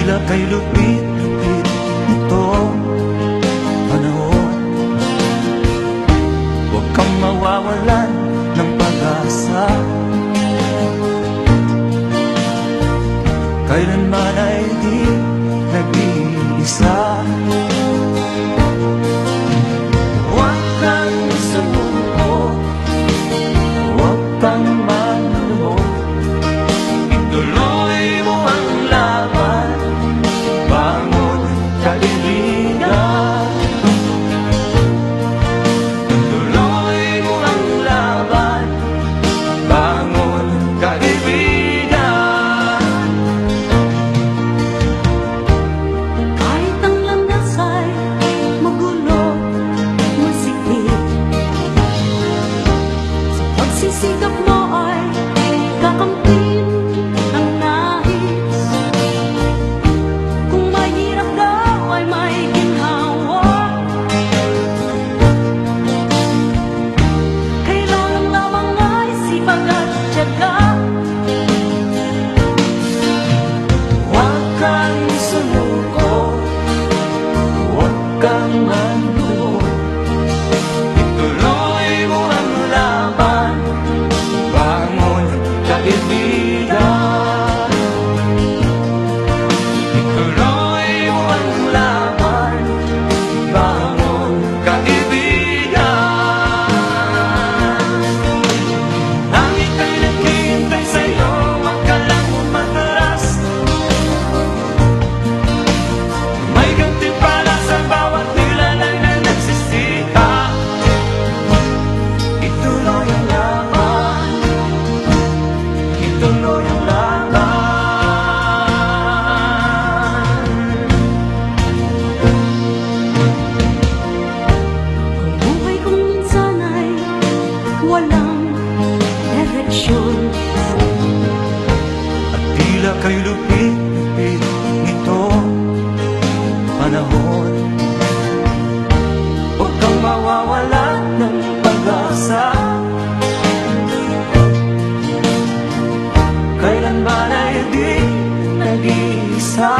tila kay lupit-lupit itong panahon. Huwag kang mawawalan ng pag-asa, kailanman ay di nag-iisa. Huwag kang sumuko, huwag kang manlumog, ituloy mo ang laban, bangon kaibigan. Ituloy mo ang laban, bangon kaibigan. Kahit ang landas ay magulo, masikip, sa pagsisikap mo ay kakampin ang nais. Kung mahirap daw ay may ginhawa, kailangan lamang ay sipag at tiyaga. Huwag kang sumuko, huwag kang manlumog, ituloy mo ang laban, bangon kaibigan. Ituloy mo ang laban, bangon kaibigan. Langit ay naghihintay sa'yo, huwag ka lang umatras. May gantimpala sa bawat nilalang na nagsisikap. Ituloy ang laban, ituloy ang laban. Ang buhay kong minsan ay walang direksyon, At tila kay lupit-lupit nitong panahon. Huwag kang mawawalan ng pag-asa, kailanman ay di nag-iisa.